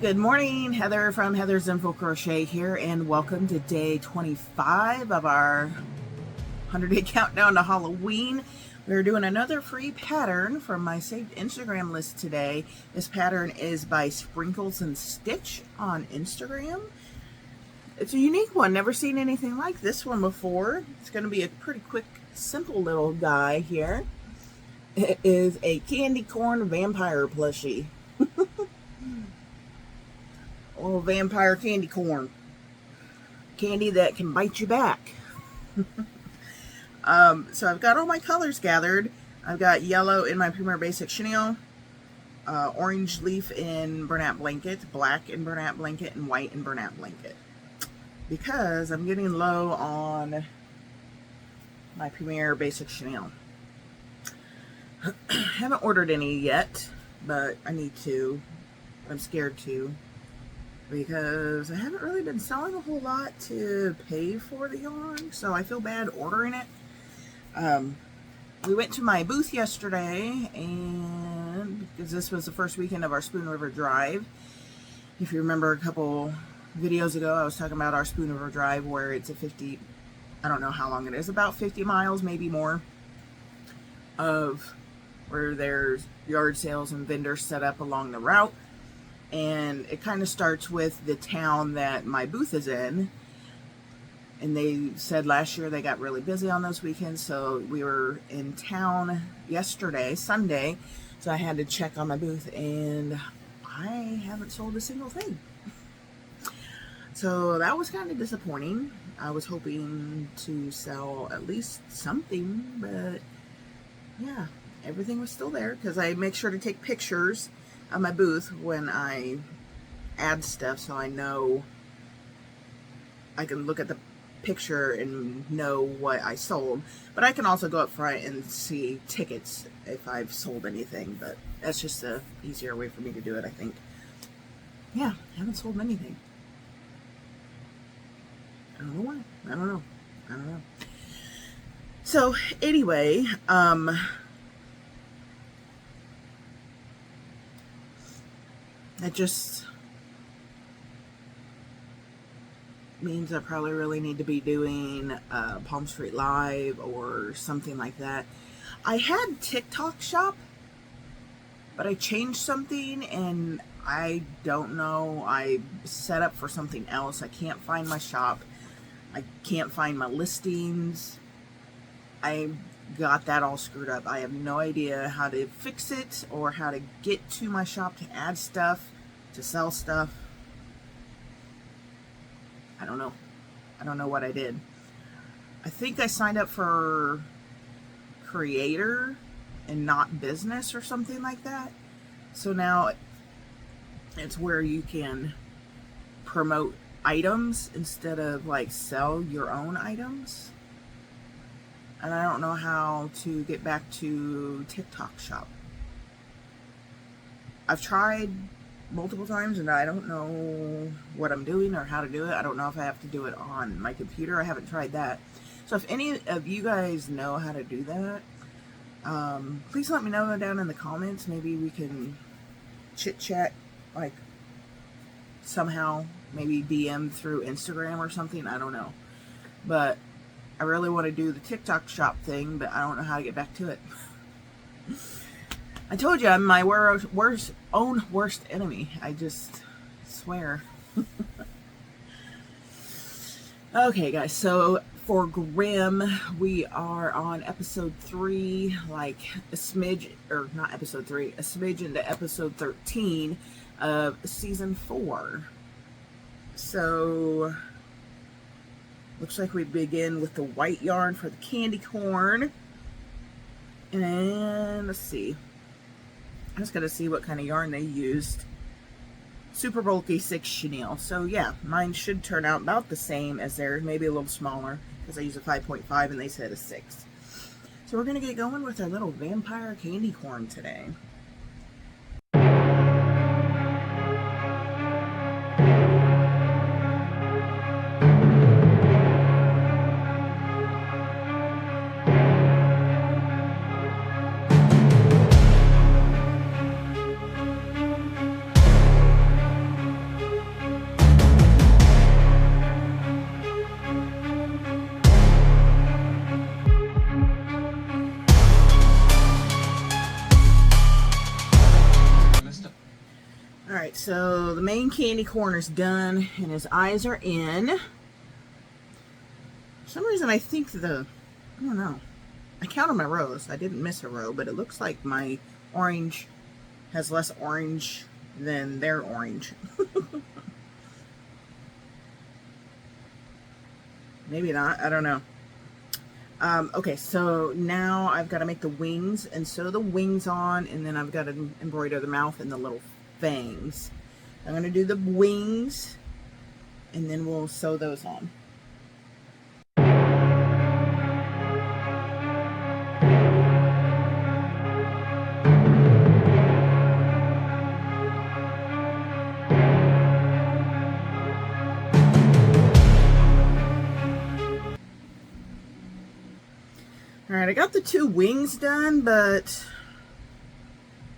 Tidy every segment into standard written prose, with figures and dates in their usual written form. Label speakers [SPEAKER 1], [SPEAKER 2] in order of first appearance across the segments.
[SPEAKER 1] Good morning. Heather from Heather's Info Crochet here, and welcome to day 25 of our 100-day countdown to Halloween. We're doing another free pattern from my saved Instagram list today. This pattern is by Sprinkles and Stitch on Instagram. It's a unique one. Never seen anything like this one before. It's going to be a pretty quick, simple little guy here. It is a candy corn vampire plushie. Little vampire candy corn. Candy that can bite you back. So I've got all my colors gathered. I've got yellow in my Premier Basic Chenille, orange leaf in Bernat Blanket, black in Bernat Blanket, and white in Bernat Blanket. Because I'm getting low on my Premier Basic Chenille. Haven't ordered any yet, but I need to. I'm scared to. Because I haven't really been selling a whole lot to pay for the yarn, so I feel bad ordering it. We went to my booth yesterday, and because this was the first weekend of our Spoon River Drive. If you remember a couple videos ago, I was talking about our Spoon River Drive, where it's a 50, I don't know how long it is, about 50 miles, maybe more, of where there's yard sales and vendors set up along the route. And it kind of starts with the town that my booth is in. And they said last year they got really busy on those weekends, so we were in town yesterday, Sunday, so I had to check on my booth, and I haven't sold a single thing. So that was kind of disappointing. I was hoping to sell at least something, but yeah, everything was still there, because I make sure to take pictures on my booth when I add stuff, so I know I can look at the picture and know what I sold. But I can also go up front and see tickets if I've sold anything, but that's just a easier way for me to do it, I think. Yeah, I haven't sold anything. I don't know why. I don't know. So anyway, it just means I probably really need to be doing Palm Street Live or something like that. I had TikTok Shop, but I changed something and I don't know. I set up for something else. I can't find my shop. I can't find my listings. I got that all screwed up. I have no idea how to fix it or how to get to my shop to add stuff, to sell stuff. I don't know. I don't know what I did. I think I signed up for creator and not business or something like that. So now it's where you can promote items instead of like sell your own items. And I don't know how to get back to TikTok Shop. I've tried multiple times and I don't know what I'm doing or how to do it. I don't know if I have to do it on my computer. I haven't tried that. So if any of you guys know how to do that, please let me know down in the comments. Maybe we can chit chat, like somehow, maybe DM through Instagram or something. I don't know. But I really want to do the TikTok Shop thing, but I don't know how to get back to it. I told you I'm my own worst enemy. I just swear. Okay, guys. So for Grimm, we are on episode 3, like a smidge, or not episode 3, a smidge into episode 13 of season 4. So looks like we begin with the white yarn for the candy corn. And let's see. I just got to see what kind of yarn they used. Super bulky 6 chenille. So yeah, mine should turn out about the same as theirs, maybe a little smaller, because I use a 5.5 and they said a 6. So we're going to get going with our little vampire candy corn today. so the main candy corn is done and his eyes are in. For some reason I think I don't know. I counted my rows. I didn't miss a row, but it looks like my orange has less orange than their orange. Maybe not. I don't know. Okay, so now I've got to make the wings and sew the wings on, and then I've got to embroider the mouth and the little fangs. I'm going to do the wings, and then we'll sew those on. Alright, I got the two wings done, but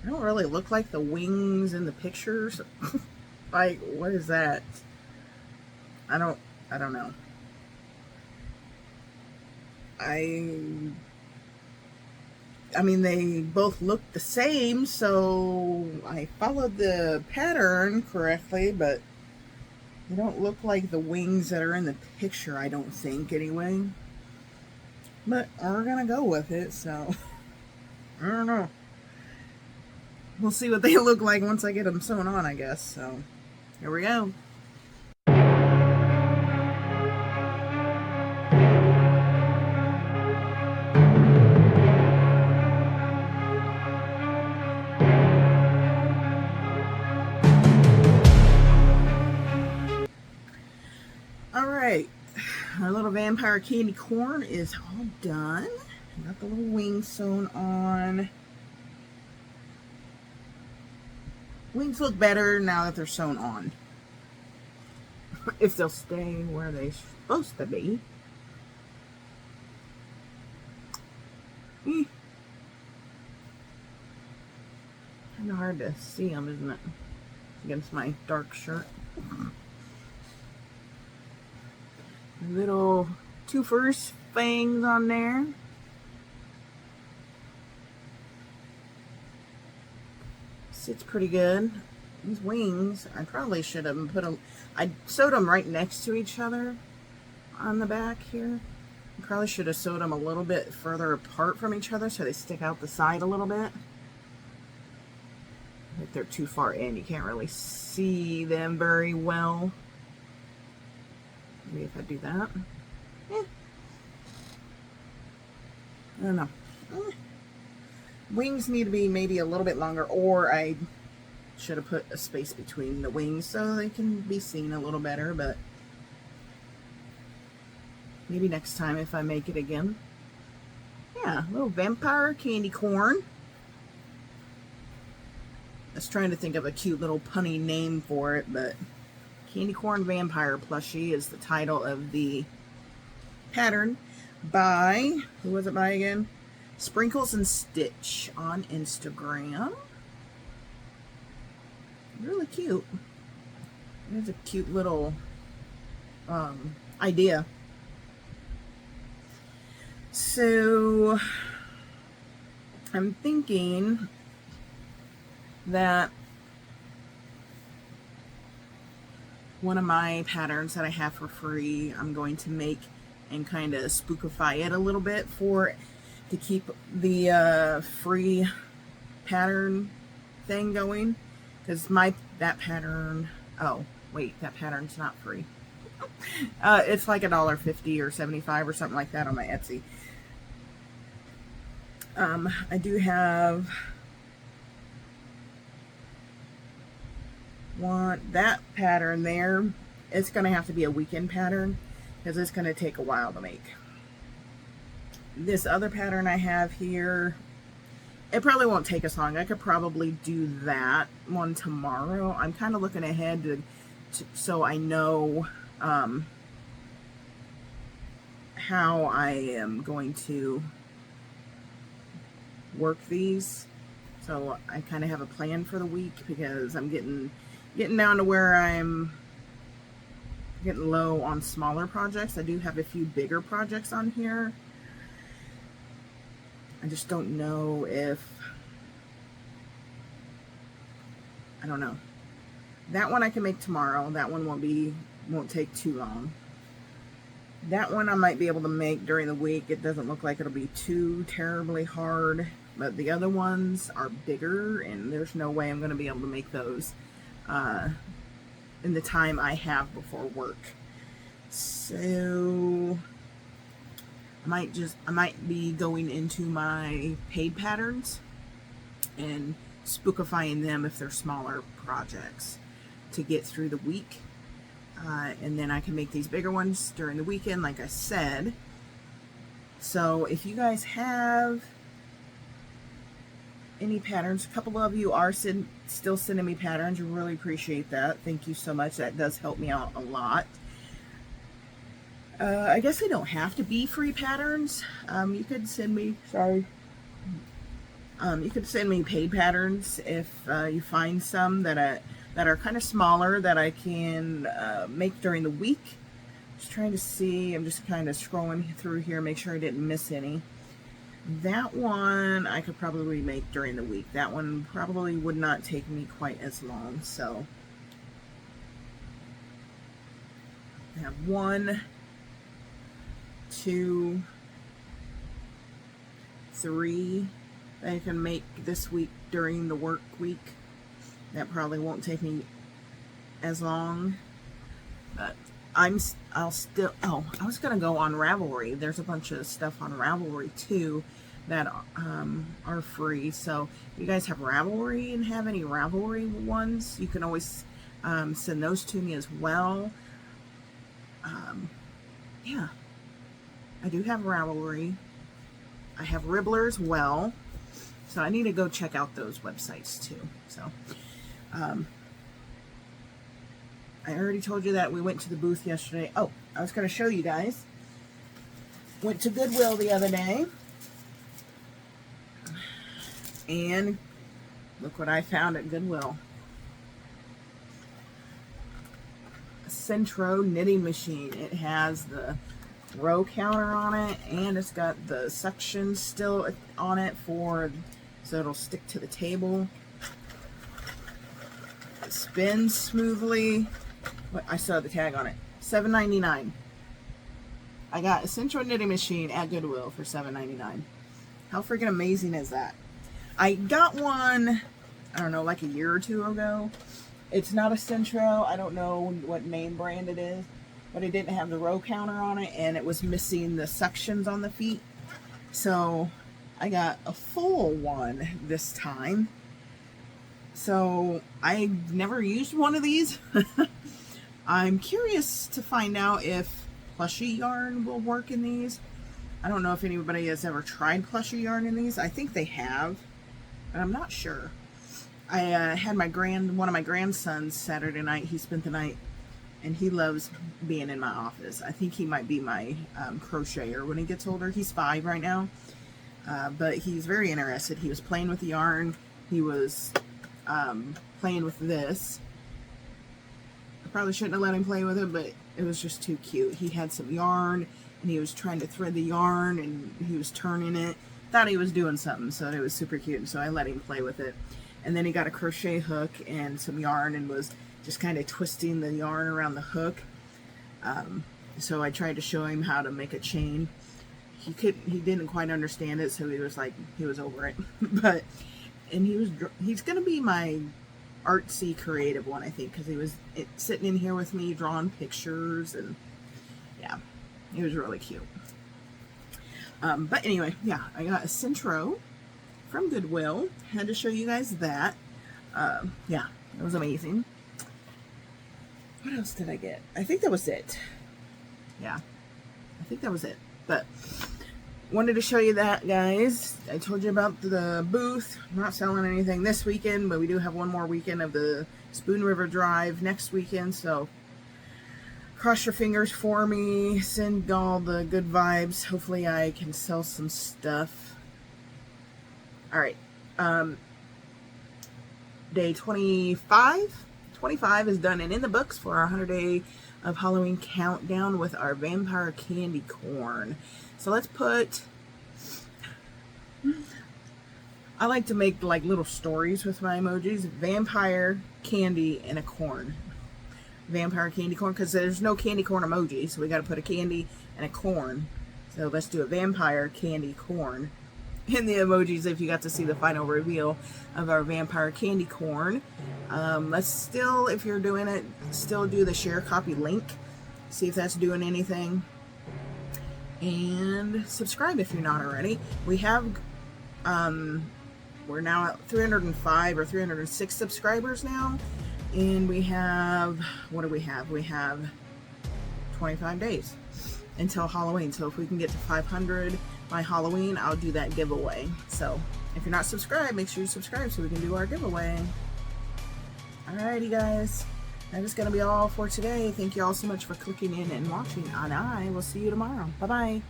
[SPEAKER 1] I don't really look like the wings in the pictures. Like, what is that? I don't know. I mean, they both look the same, so I followed the pattern correctly, but they don't look like the wings that are in the picture, I don't think, anyway. But we're gonna go with it, so I don't know. We'll see what they look like once I get them sewn on, I guess. So here we go. Alright, our little vampire candy corn is all done. Got the little wings sewn on. Wings look better now that they're sewn on. If they'll stay where they're supposed to be. Kind of hard to see them, isn't it? Against my dark shirt. Little twofers fangs on there. Sits pretty good. These wings, I probably should have put them, I sewed them right next to each other on the back here. I probably should have sewed them a little bit further apart from each other so they stick out the side a little bit. If they're too far in, you can't really see them very well. Maybe if I do that. I don't know. Wings need to be maybe a little bit longer, or I should have put a space between the wings so they can be seen a little better, but maybe next time if I make it again. Yeah, little vampire candy corn. I was trying to think of a cute little punny name for it, but Candy Corn Vampire Plushie is the title of the pattern by, who was it by again? Sprinkles and Stitch on Instagram. Really cute. It's a cute little idea. So I'm thinking that one of my patterns that I have for free, I'm going to make and kind of spookify it a little bit to keep the free pattern thing going, because that pattern, oh wait, that pattern's not free. It's like $1.50 or $75 or something like that on my Etsy. I do have that pattern there. It's going to have to be a weekend pattern because it's going to take a while to make. This other pattern I have here, it probably won't take as long. I could probably do that one tomorrow. I'm kind of looking ahead so I know how I am going to work these. So I kind of have a plan for the week because I'm getting down to where I'm getting low on smaller projects. I do have a few bigger projects on here. I just don't know if, I don't know. That one I can make tomorrow. That one won't take too long. That one I might be able to make during the week. It doesn't look like it'll be too terribly hard, but the other ones are bigger, and there's no way I'm going to be able to make those in the time I have before work. So I might be going into my paid patterns and spookifying them if they're smaller projects to get through the week. And then I can make these bigger ones during the weekend, like I said. So if you guys have any patterns, a couple of you are still sending me patterns. I really appreciate that. Thank you so much. That does help me out a lot. I guess they don't have to be free patterns. You could send me, you could send me paid patterns if you find some that are kind of smaller that I can make during the week. Just trying to see, I'm just kind of scrolling through here, make sure I didn't miss any. That one I could probably make during the week. That one probably would not take me quite as long. So I have 1, 2, 3 that I can make this week during the work week. That probably won't take me as long, but I'll still, oh, I was going to go on Ravelry. There's a bunch of stuff on Ravelry too that are free. So if you guys have Ravelry and have any Ravelry ones, you can always send those to me as well. Yeah, I do have Ravelry. I have Ribbler as well. So I need to go check out those websites too. So I already told you that we went to the booth yesterday. Oh, I was going to show you guys. Went to Goodwill the other day. And look what I found at Goodwill. A Centro knitting machine. It has the row counter on it, and it's got the suction still on it so it'll stick to the table. It spins smoothly. I saw the tag on it. $7.99. I got a Centro knitting machine at Goodwill for $7.99. How freaking amazing is that? I got one, I don't know, like a year or two ago. It's not a Centro. I don't know what name brand it is, but it didn't have the row counter on it, and it was missing the sections on the feet. So I got a full one this time. So I never used one of these. I'm curious to find out if plushie yarn will work in these. I don't know if anybody has ever tried plushie yarn in these. I think they have, but I'm not sure. I had one of my grandsons Saturday night. He spent the night, and he loves being in my office. I think he might be my crocheter when he gets older. He's 5 right now, but he's very interested. He was playing with the yarn. He was playing with this. I probably shouldn't have let him play with it, but it was just too cute. He had some yarn, and he was trying to thread the yarn, and he was turning it. Thought he was doing something, so it was super cute, and so I let him play with it. And then he got a crochet hook and some yarn and was just kind of twisting the yarn around the hook. So I tried to show him how to make a chain. He didn't quite understand it, so he was over it. He's gonna be my artsy creative one, I think, because he was sitting in here with me drawing pictures, and yeah, he was really cute. But anyway, yeah, I got a Centro from Goodwill. Had to show you guys that. Yeah, it was amazing. What else did I get? I think that was it. Yeah, I think that was it. But wanted to show you that, guys. I told you about the booth. I'm not selling anything this weekend, but we do have one more weekend of the Spoon River Drive next weekend, so cross your fingers for me. Send all the good vibes. Hopefully I can sell some stuff. Alright. Day 25. 25 is done and in the books for our 100-day of Halloween countdown with our vampire candy corn. So let's put I like to make like little stories with my emojis. Vampire, candy, and a corn. Vampire, candy, corn, because there's no candy corn emoji, so we got to put a candy and a corn. So let's do a vampire, candy, corn in the emojis if you got to see the final reveal of our vampire candy corn. Let's still, if you're doing it, still do the share copy link. See if that's doing anything. And subscribe if you're not already. We have, we're now at 305 or 306 subscribers now. And we have, what do we have? We have 25 days until Halloween. So if we can get to 500 by Halloween, I'll do that giveaway. So if you're not subscribed, make sure you subscribe so we can do our giveaway. Alrighty guys, that is going to be all for today. Thank you all so much for clicking in and watching, and I will see you tomorrow. Bye bye.